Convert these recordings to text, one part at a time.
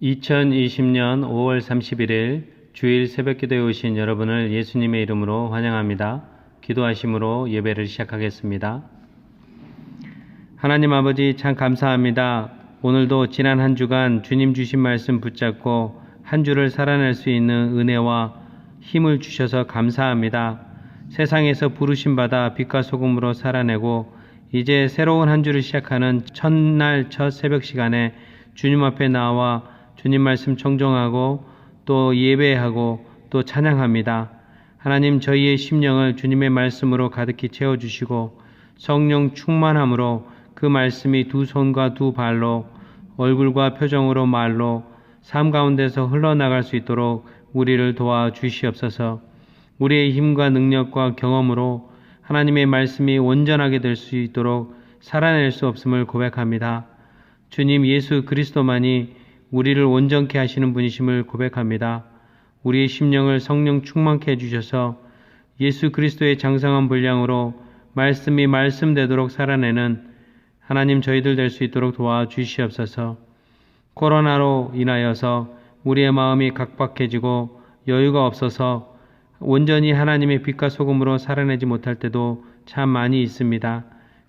2020년 5월 31일 주일 새벽기도에 오신 여러분을 예수님의 이름으로 환영합니다. 기도하심으로 예배를 시작하겠습니다. 하나님 아버지 참 감사합니다. 오늘도 지난 한 주간 주님 주신 말씀 붙잡고 한 주를 살아낼 수 있는 은혜와 힘을 주셔서 감사합니다. 세상에서 부르심 받아 빛과 소금으로 살아내고 이제 새로운 한 주를 시작하는 첫날 첫 새벽 시간에 주님 앞에 나와 주님 말씀 청종하고 또 예배하고 또 찬양합니다. 하나님 저희의 심령을 주님의 말씀으로 가득히 채워주시고 성령 충만함으로 그 말씀이 두 손과 두 발로 얼굴과 표정으로 말로 삶 가운데서 흘러나갈 수 있도록 우리를 도와주시옵소서. 우리의 힘과 능력과 경험으로 하나님의 말씀이 온전하게 될 수 있도록 살아낼 수 없음을 고백합니다. 주님 예수 그리스도만이 우리를 온전케 하시는 분이심을 고백합니다. 우리의 심령을 성령 충만케 해주셔서 예수 그리스도의 장성한 분량으로 말씀이 말씀되도록 살아내는 하나님 저희들 될 수 있도록 도와주시옵소서. 코로나로 인하여서 우리의 마음이 각박해지고 여유가 없어서 온전히 하나님의 빛과 소금으로 살아내지 못할 때도 참 많이 있습니다.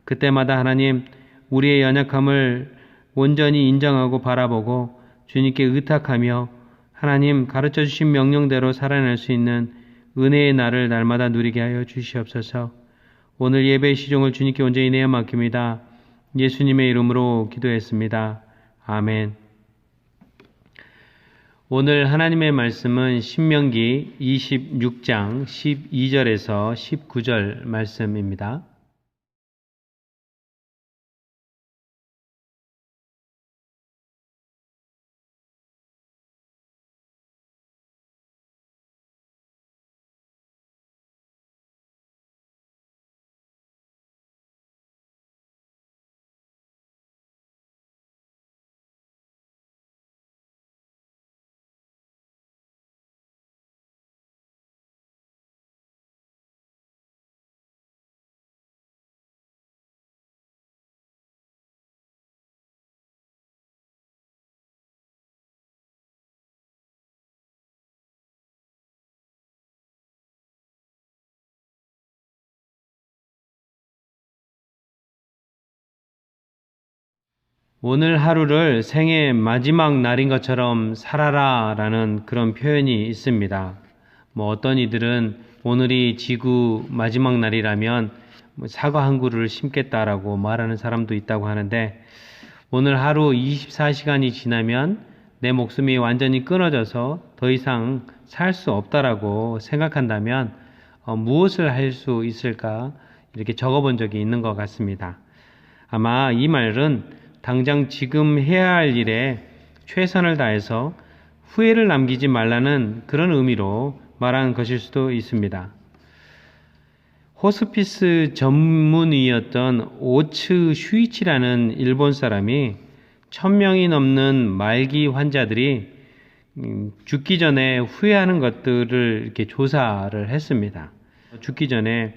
그때마다 하나님 우리의 연약함을 온전히 인정하고 바라보고 주님께 의탁하며 하나님 가르쳐 주신 명령대로 살아낼 수 있는 은혜의 날을 날마다 누리게 하여 주시옵소서. 오늘 예배의 시종을 주님께 온전히 내어 맡깁니다. 예수님의 이름으로 기도했습니다. 아멘. 오늘 하나님의 말씀은 신명기 26장 12절에서 19절 말씀입니다. 오늘 하루를 생의 마지막 날인 것처럼 살아라 라는 그런 표현이 있습니다. 어떤 이들은 오늘이 지구 마지막 날이라면 사과 한 그루를 심겠다라고 말하는 사람도 있다고 하는데 오늘 하루 24시간이 지나면 내 목숨이 완전히 끊어져서 더 이상 살 수 없다라고 생각한다면 무엇을 할 수 있을까 이렇게 적어본 적이 있는 것 같습니다. 아마 이 말은 당장 지금 해야 할 일에 최선을 다해서 후회를 남기지 말라는 그런 의미로 말한 것일 수도 있습니다. 호스피스 전문의였던 오츠 슈이치라는 일본 사람이 1000명이 넘는 말기 환자들이 죽기 전에 후회하는 것들을 이렇게 조사를 했습니다. 죽기 전에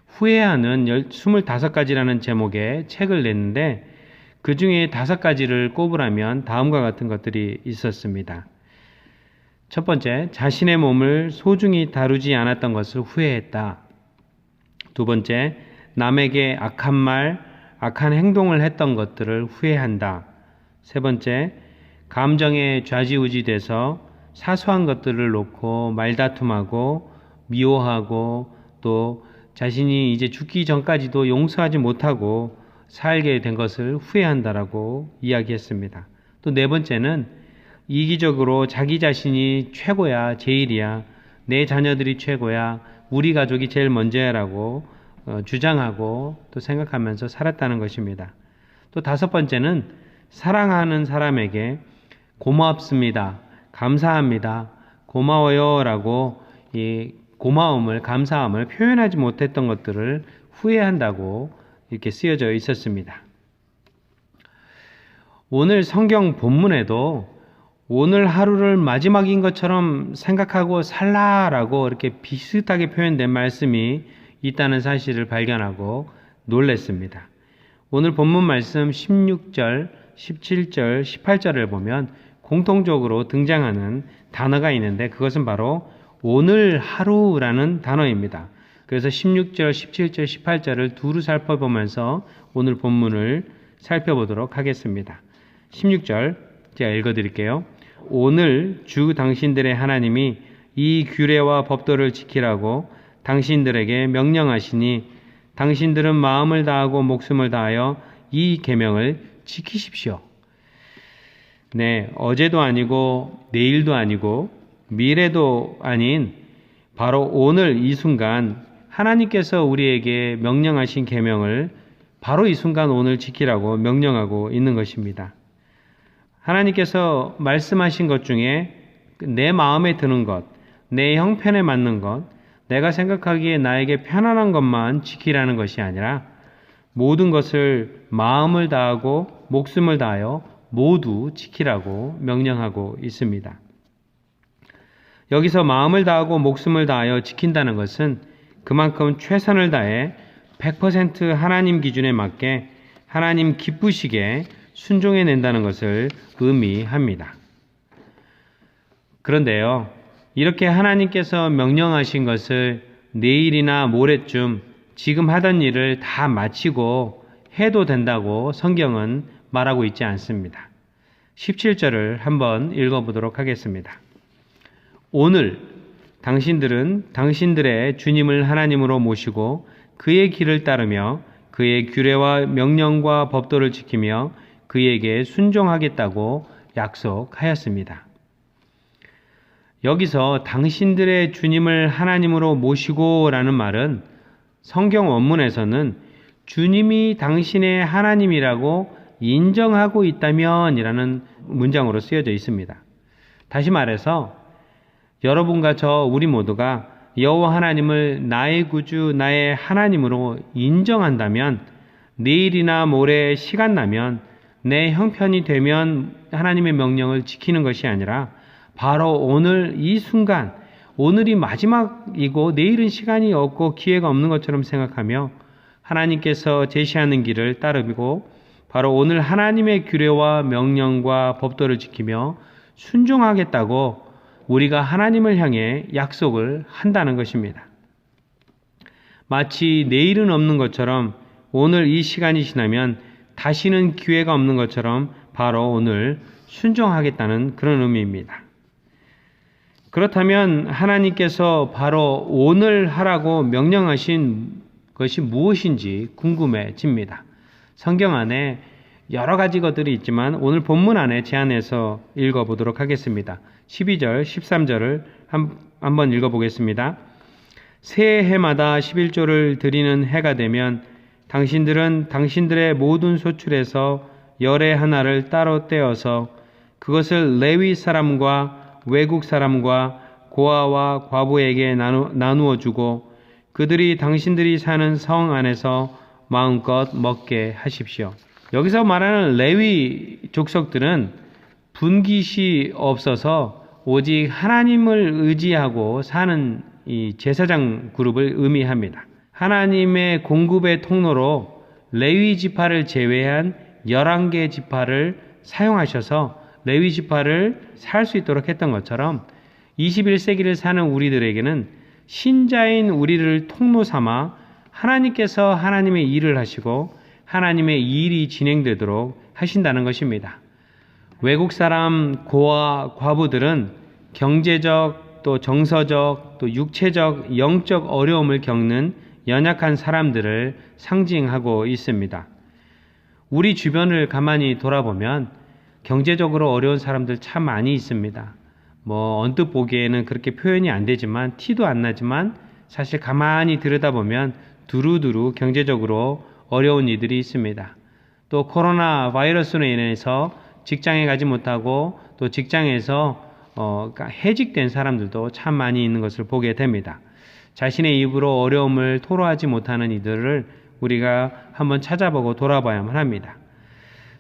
후회하는 25가지라는 제목의 책을 냈는데 그 중에 5가지를 꼽으라면 다음과 같은 것들이 있었습니다. 첫 번째, 자신의 몸을 소중히 다루지 않았던 것을 후회했다. 두 번째, 남에게 악한 말, 악한 행동을 했던 것들을 후회한다. 세 번째, 감정에 좌지우지돼서 사소한 것들을 놓고 말다툼하고 미워하고 또 자신이 이제 죽기 전까지도 용서하지 못하고 살게 된 것을 후회한다라고 이야기했습니다. 또 네 번째는 이기적으로 자기 자신이 최고야, 제일이야, 내 자녀들이 최고야, 우리 가족이 제일 먼저야라고 주장하고 또 생각하면서 살았다는 것입니다. 또 5번째는 사랑하는 사람에게 고맙습니다, 감사합니다, 고마워요라고 이 고마움을, 감사함을 표현하지 못했던 것들을 후회한다고 이렇게 쓰여져 있었습니다. 오늘 성경 본문에도 오늘 하루를 마지막인 것처럼 생각하고 살라라고 이렇게 비슷하게 표현된 말씀이 있다는 사실을 발견하고 놀랐습니다. 오늘 본문 말씀 16절, 17절, 18절을 보면 공통적으로 등장하는 단어가 있는데 그것은 바로 오늘 하루라는 단어입니다. 그래서 16절, 17절, 18절을 두루 살펴보면서 오늘 본문을 살펴보도록 하겠습니다. 16절 제가 읽어드릴게요. 오늘 주 당신들의 하나님이 이 규례와 법도를 지키라고 당신들에게 명령하시니 당신들은 마음을 다하고 목숨을 다하여 이 계명을 지키십시오. 네, 어제도 아니고 내일도 아니고 미래도 아닌 바로 오늘 이 순간 하나님께서 우리에게 명령하신 계명을 바로 이 순간 오늘 지키라고 명령하고 있는 것입니다. 하나님께서 말씀하신 것 중에 내 마음에 드는 것, 내 형편에 맞는 것, 내가 생각하기에 나에게 편안한 것만 지키라는 것이 아니라 모든 것을 마음을 다하고 목숨을 다하여 모두 지키라고 명령하고 있습니다. 여기서 마음을 다하고 목숨을 다하여 지킨다는 것은 그만큼 최선을 다해 100% 하나님 기준에 맞게 하나님 기쁘시게 순종해낸다는 것을 의미합니다. 그런데요, 이렇게 하나님께서 명령하신 것을 내일이나 모레쯤 지금 하던 일을 다 마치고 해도 된다고 성경은 말하고 있지 않습니다. 17절을 한번 읽어보도록 하겠습니다. 오늘 당신들은 당신들의 주님을 하나님으로 모시고 그의 길을 따르며 그의 규례와 명령과 법도를 지키며 그에게 순종하겠다고 약속하였습니다. 여기서 당신들의 주님을 하나님으로 모시고 라는 말은 성경 원문에서는 주님이 당신의 하나님이라고 인정하고 있다면 이라는 문장으로 쓰여져 있습니다. 다시 말해서 여러분과 우리 모두가 여호와 하나님을 나의 구주, 나의 하나님으로 인정한다면 내일이나 모레 시간 나면 내 형편이 되면 하나님의 명령을 지키는 것이 아니라 바로 오늘 이 순간, 오늘이 마지막이고 내일은 시간이 없고 기회가 없는 것처럼 생각하며 하나님께서 제시하는 길을 따르고 바로 오늘 하나님의 규례와 명령과 법도를 지키며 순종하겠다고 우리가 하나님을 향해 약속을 한다는 것입니다. 마치 내일은 없는 것처럼 오늘 이 시간이 지나면 다시는 기회가 없는 것처럼 바로 오늘 순종하겠다는 그런 의미입니다. 그렇다면 하나님께서 바로 오늘 하라고 명령하신 것이 무엇인지 궁금해집니다. 성경 안에 여러 가지 것들이 있지만 오늘 본문 안에 제안해서 읽어보도록 하겠습니다. 12절, 13절을 한번 읽어보겠습니다. 새 해마다 11조를 드리는 해가 되면 당신들은 당신들의 모든 소출에서 열의 하나를 따로 떼어서 그것을 레위 사람과 외국 사람과 고아와 과부에게 나누어 주고 그들이 당신들이 사는 성 안에서 마음껏 먹게 하십시오. 여기서 말하는 레위 족속들은 분깃이 없어서 오직 하나님을 의지하고 사는 이 제사장 그룹을 의미합니다. 하나님의 공급의 통로로 레위 지파를 제외한 11개 지파를 사용하셔서 레위 지파를 살 수 있도록 했던 것처럼 21세기를 사는 우리들에게는 신자인 우리를 통로 삼아 하나님께서 하나님의 일을 하시고 하나님의 일이 진행되도록 하신다는 것입니다. 외국 사람 고아 과부들은 경제적 또 정서적 또 육체적 영적 어려움을 겪는 연약한 사람들을 상징하고 있습니다. 우리 주변을 가만히 돌아보면 경제적으로 어려운 사람들 참 많이 있습니다. 언뜻 보기에는 그렇게 표현이 안 되지만 티도 안 나지만 사실 가만히 들여다보면 두루두루 경제적으로 어려운 이들이 있습니다. 또 코로나 바이러스로 인해서 직장에 가지 못하고 또 직장에서 해직된 사람들도 참 많이 있는 것을 보게 됩니다. 자신의 입으로 어려움을 토로하지 못하는 이들을 우리가 한번 찾아보고 돌아봐야만 합니다.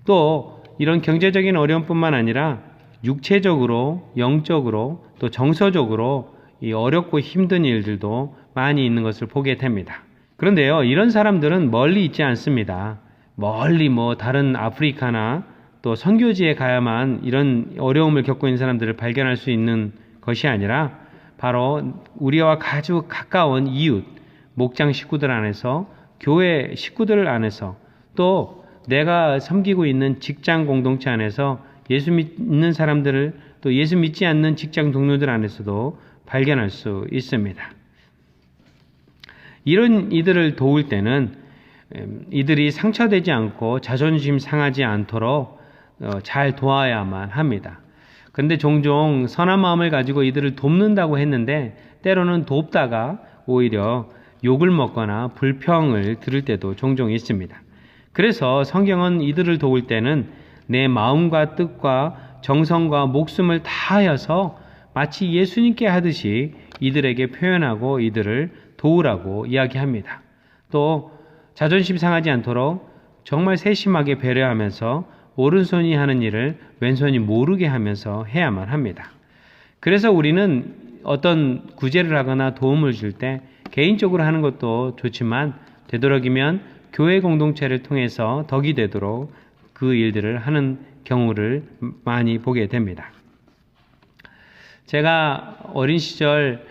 또 이런 경제적인 어려움뿐만 아니라 육체적으로, 영적으로, 또 정서적으로 이 어렵고 힘든 일들도 많이 있는 것을 보게 됩니다. 그런데요, 이런 사람들은 멀리 있지 않습니다. 멀리 다른 아프리카나 또 선교지에 가야만 이런 어려움을 겪고 있는 사람들을 발견할 수 있는 것이 아니라 바로 우리와 아주 가까운 이웃, 목장 식구들 안에서, 교회 식구들 안에서, 또 내가 섬기고 있는 직장 공동체 안에서 예수 믿는 사람들을, 또 예수 믿지 않는 직장 동료들 안에서도 발견할 수 있습니다. 이런 이들을 도울 때는 이들이 상처되지 않고 자존심 상하지 않도록 잘 도와야만 합니다. 그런데 종종 선한 마음을 가지고 이들을 돕는다고 했는데 때로는 돕다가 오히려 욕을 먹거나 불평을 들을 때도 종종 있습니다. 그래서 성경은 이들을 도울 때는 내 마음과 뜻과 정성과 목숨을 다하여서 마치 예수님께 하듯이 이들에게 표현하고 이들을 도우라고 이야기합니다. 또 자존심 상하지 않도록 정말 세심하게 배려하면서 오른손이 하는 일을 왼손이 모르게 하면서 해야만 합니다. 그래서 우리는 어떤 구제를 하거나 도움을 줄 때 개인적으로 하는 것도 좋지만 되도록이면 교회 공동체를 통해서 덕이 되도록 그 일들을 하는 경우를 많이 보게 됩니다. 제가 어린 시절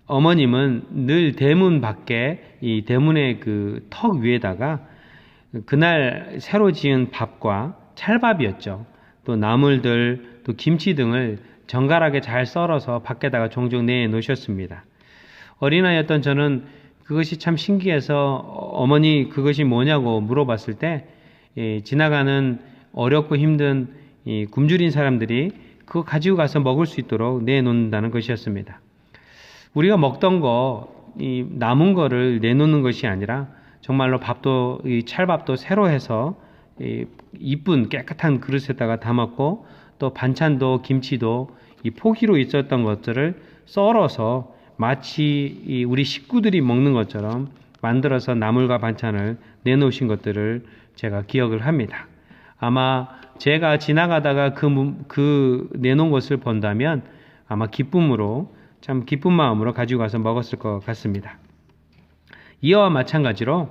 어머님은 늘 대문 밖에 이 대문의 그 턱 위에다가 그날 새로 지은 밥과 찰밥이었죠. 또 나물들, 또 김치 등을 정갈하게 잘 썰어서 밖에다가 종종 내놓으셨습니다. 어린아이였던 저는 그것이 참 신기해서 어머니 그것이 뭐냐고 물어봤을 때 지나가는 어렵고 힘든 이 굶주린 사람들이 그거 가지고 가서 먹을 수 있도록 내놓는다는 것이었습니다. 우리가 먹던 거, 이 남은 거를 내놓는 것이 아니라 정말로 밥도, 이 찰밥도 새로 해서 이쁜 깨끗한 그릇에다가 담았고 또 반찬도 김치도 이 포기로 있었던 것들을 썰어서 마치 우리 식구들이 먹는 것처럼 만들어서 나물과 반찬을 내놓으신 것들을 제가 기억을 합니다. 아마 제가 지나가다가 그 내놓은 것을 본다면 아마 기쁨으로, 참 기쁜 마음으로 가지고 가서 먹었을 것 같습니다. 이와 마찬가지로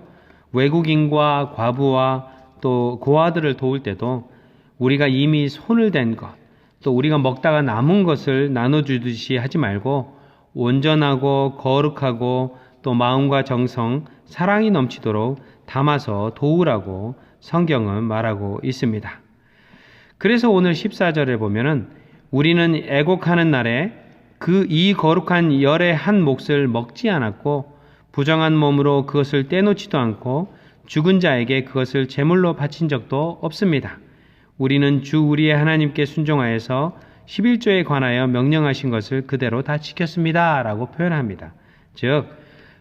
외국인과 과부와 또 고아들을 도울 때도 우리가 이미 손을 댄 것, 또 우리가 먹다가 남은 것을 나눠주듯이 하지 말고 온전하고 거룩하고 또 마음과 정성, 사랑이 넘치도록 담아서 도우라고 성경은 말하고 있습니다. 그래서 오늘 14절에 보면은 우리는 애곡하는 날에 이 거룩한 열의 한 몫을 먹지 않았고 부정한 몸으로 그것을 떼놓지도 않고 죽은 자에게 그것을 제물로 바친 적도 없습니다. 우리는 주 우리의 하나님께 순종하여서 11조에 관하여 명령하신 것을 그대로 다 지켰습니다. 라고 표현합니다. 즉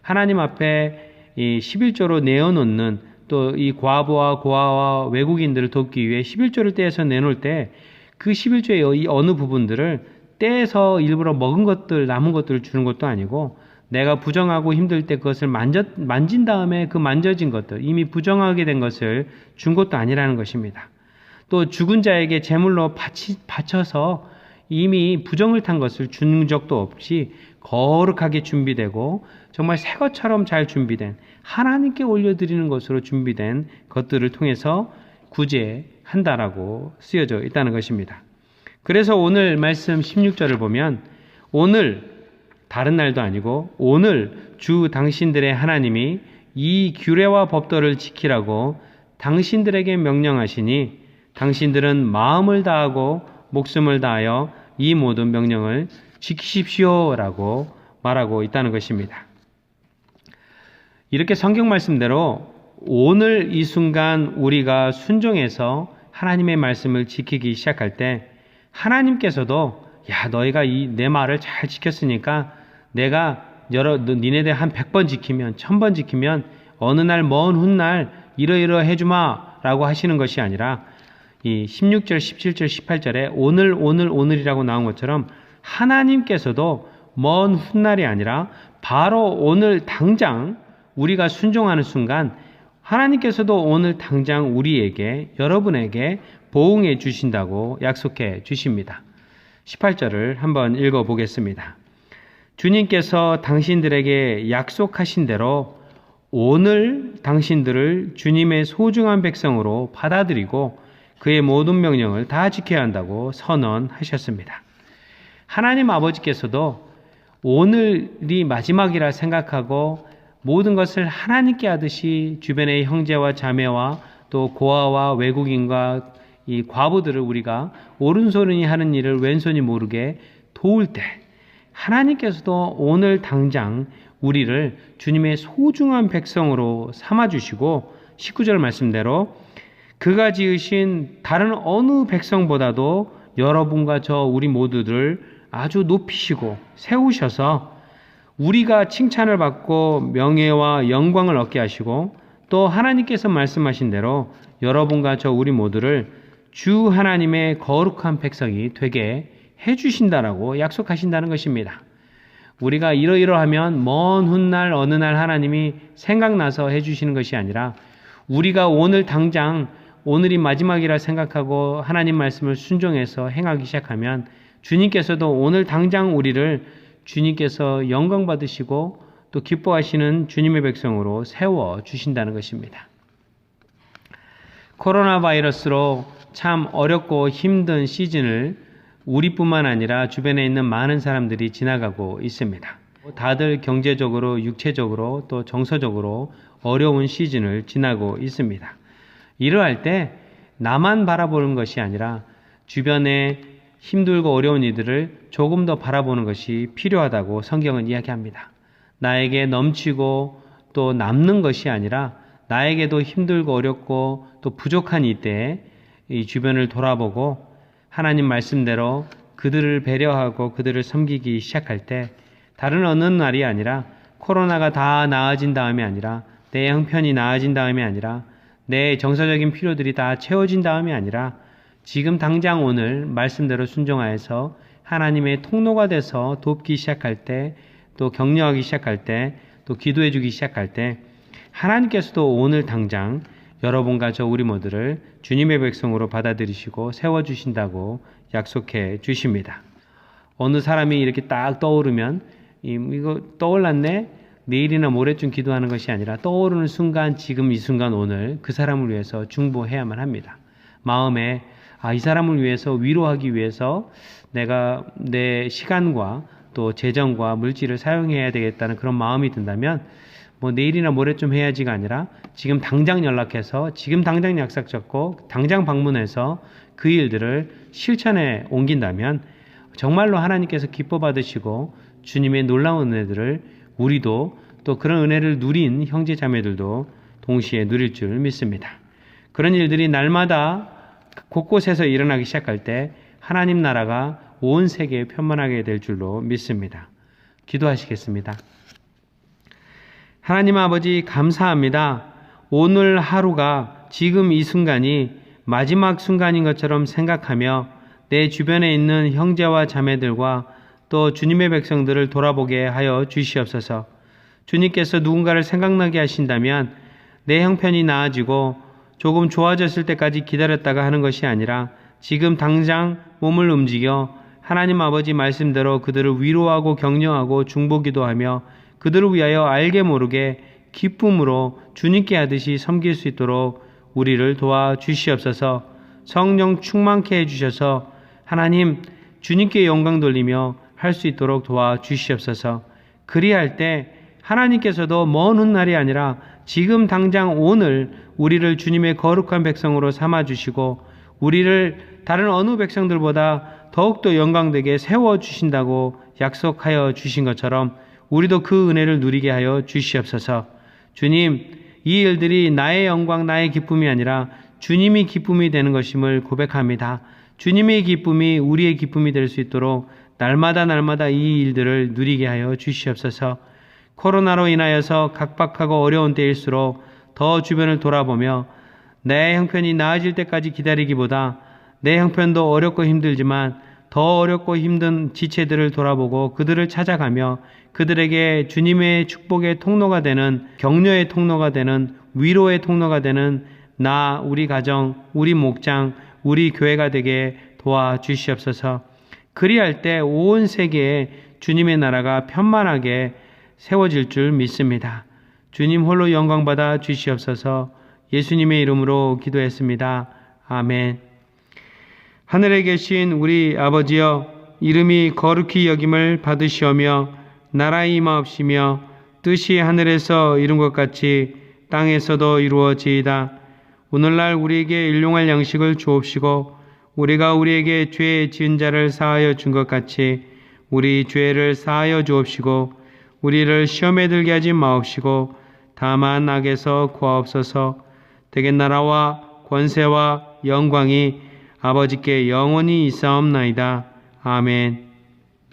하나님 앞에 이 11조로 내어놓는, 또 이 과부와 고아와 외국인들을 돕기 위해 11조를 떼서 내놓을 때 그 11조의 이 어느 부분들을 떼서 일부러 먹은 것들, 남은 것들을 주는 것도 아니고 내가 부정하고 힘들 때 그것을 만진 다음에 그 만져진 것들, 이미 부정하게 된 것을 준 것도 아니라는 것입니다. 또 죽은 자에게 제물로 바쳐서 이미 부정을 탄 것을 준 적도 없이 거룩하게 준비되고 정말 새 것처럼 잘 준비된, 하나님께 올려드리는 것으로 준비된 것들을 통해서 구제한다라고 쓰여져 있다는 것입니다. 그래서 오늘 말씀 16절을 보면 오늘, 다른 날도 아니고 오늘 주 당신들의 하나님이 이 규례와 법도를 지키라고 당신들에게 명령하시니 당신들은 마음을 다하고 목숨을 다하여 이 모든 명령을 지키십시오라고 말하고 있다는 것입니다. 이렇게 성경 말씀대로 오늘 이 순간 우리가 순종해서 하나님의 말씀을 지키기 시작할 때 하나님께서도 야, 너희가 내 말을 잘 지켰으니까 내가 니네들 한 100번 지키면, 1000번 지키면 어느 날 먼 훗날 이러이러 해주마 라고 하시는 것이 아니라 이 16절, 17절, 18절에 오늘이라고 나온 것처럼 하나님께서도 먼 훗날이 아니라 바로 오늘 당장 우리가 순종하는 순간 하나님께서도 오늘 당장 우리에게, 여러분에게 보응해 주신다고 약속해 주십니다. 18절을 한번 읽어보겠습니다. 주님께서 당신들에게 약속하신 대로 오늘 당신들을 주님의 소중한 백성으로 받아들이고 그의 모든 명령을 다 지켜야 한다고 선언하셨습니다. 하나님 아버지께서도 오늘이 마지막이라 생각하고 모든 것을 하나님께 하듯이 주변의 형제와 자매와 또 고아와 외국인과 이 과부들을 우리가 오른손이 하는 일을 왼손이 모르게 도울 때 하나님께서도 오늘 당장 우리를 주님의 소중한 백성으로 삼아주시고 19절 말씀대로 그가 지으신 다른 어느 백성보다도 여러분과 저 우리 모두를 아주 높이시고 세우셔서 우리가 칭찬을 받고 명예와 영광을 얻게 하시고 또 하나님께서 말씀하신 대로 여러분과 저 우리 모두를 주 하나님의 거룩한 백성이 되게 해주신다라고 약속하신다는 것입니다. 우리가 이러이러하면 먼 훗날 어느 날 하나님이 생각나서 해주시는 것이 아니라 우리가 오늘 당장 오늘이 마지막이라 생각하고 하나님 말씀을 순종해서 행하기 시작하면 주님께서도 오늘 당장 우리를 주님께서 영광 받으시고 또 기뻐하시는 주님의 백성으로 세워 주신다는 것입니다. 코로나 바이러스로 참 어렵고 힘든 시즌을 우리뿐만 아니라 주변에 있는 많은 사람들이 지나가고 있습니다. 다들 경제적으로, 육체적으로 또 정서적으로 어려운 시즌을 지나고 있습니다. 이러할 때 나만 바라보는 것이 아니라 주변에 힘들고 어려운 이들을 조금 더 바라보는 것이 필요하다고 성경은 이야기합니다. 나에게 넘치고 또 남는 것이 아니라 나에게도 힘들고 어렵고 또 부족한 이때에 이 주변을 돌아보고 하나님 말씀대로 그들을 배려하고 그들을 섬기기 시작할 때 다른 어느 날이 아니라 코로나가 다 나아진 다음이 아니라 내 형편이 나아진 다음이 아니라 내 정서적인 필요들이 다 채워진 다음이 아니라 지금 당장 오늘 말씀대로 순종하여서 하나님의 통로가 돼서 돕기 시작할 때 또 격려하기 시작할 때 또 기도해 주기 시작할 때 하나님께서도 오늘 당장 여러분과 저 우리 모두를 주님의 백성으로 받아들이시고 세워주신다고 약속해 주십니다. 어느 사람이 이렇게 딱 떠오르면 이거 떠올랐네? 내일이나 모레쯤 기도하는 것이 아니라 떠오르는 순간 지금 이 순간 오늘 그 사람을 위해서 중보해야만 합니다. 마음에 이 사람을 위해서 위로하기 위해서 내가 내 시간과 또 재정과 물질을 사용해야 되겠다는 그런 마음이 든다면 뭐 내일이나 모레쯤 해야지가 아니라 지금 당장 연락해서 지금 당장 약속 잡고 당장 방문해서 그 일들을 실천에 옮긴다면 정말로 하나님께서 기뻐 받으시고 주님의 놀라운 은혜들을 우리도 또 그런 은혜를 누린 형제 자매들도 동시에 누릴 줄 믿습니다. 그런 일들이 날마다 곳곳에서 일어나기 시작할 때 하나님 나라가 온 세계에 편만하게 될 줄로 믿습니다. 기도하시겠습니다. 하나님 아버지 감사합니다. 오늘 하루가 지금 이 순간이 마지막 순간인 것처럼 생각하며 내 주변에 있는 형제와 자매들과 또 주님의 백성들을 돌아보게 하여 주시옵소서. 주님께서 누군가를 생각나게 하신다면 내 형편이 나아지고 조금 좋아졌을 때까지 기다렸다가 하는 것이 아니라 지금 당장 몸을 움직여 하나님 아버지 말씀대로 그들을 위로하고 격려하고 중보기도하며 그들을 위하여 알게 모르게 기쁨으로 주님께 하듯이 섬길 수 있도록 우리를 도와주시옵소서. 성령 충만케 해주셔서 하나님 주님께 영광 돌리며 할 수 있도록 도와주시옵소서. 그리할 때 하나님께서도 먼 훗날이 아니라 지금 당장 오늘 우리를 주님의 거룩한 백성으로 삼아주시고 우리를 다른 어느 백성들보다 더욱더 영광되게 세워주신다고 약속하여 주신 것처럼 우리도 그 은혜를 누리게 하여 주시옵소서. 주님, 이 일들이 나의 영광, 나의 기쁨이 아니라 주님이 기쁨이 되는 것임을 고백합니다. 주님의 기쁨이 우리의 기쁨이 될 수 있도록 날마다 이 일들을 누리게 하여 주시옵소서. 코로나로 인하여서 각박하고 어려운 때일수록 더 주변을 돌아보며 내 형편이 나아질 때까지 기다리기보다 내 형편도 어렵고 힘들지만 더 어렵고 힘든 지체들을 돌아보고 그들을 찾아가며 그들에게 주님의 축복의 통로가 되는, 격려의 통로가 되는, 위로의 통로가 되는 나, 우리 가정, 우리 목장, 우리 교회가 되게 도와주시옵소서. 그리할 때 온 세계에 주님의 나라가 편만하게 세워질 줄 믿습니다. 주님 홀로 영광받아 주시옵소서. 예수님의 이름으로 기도했습니다. 아멘. 하늘에 계신 우리 아버지여, 이름이 거룩히 여김을 받으시오며 나라의 임하옵시며 뜻이 하늘에서 이룬 것 같이 땅에서도 이루어지이다. 오늘날 우리에게 일용할 양식을 주옵시고 우리가 우리에게 죄 지은 자를 사하여 준 것 같이 우리 죄를 사하여 주옵시고 우리를 시험에 들게 하지 마옵시고 다만 악에서 구하옵소서. 대개 나라와 권세와 영광이 아버지께 영원히 있사옵나이다. 아멘.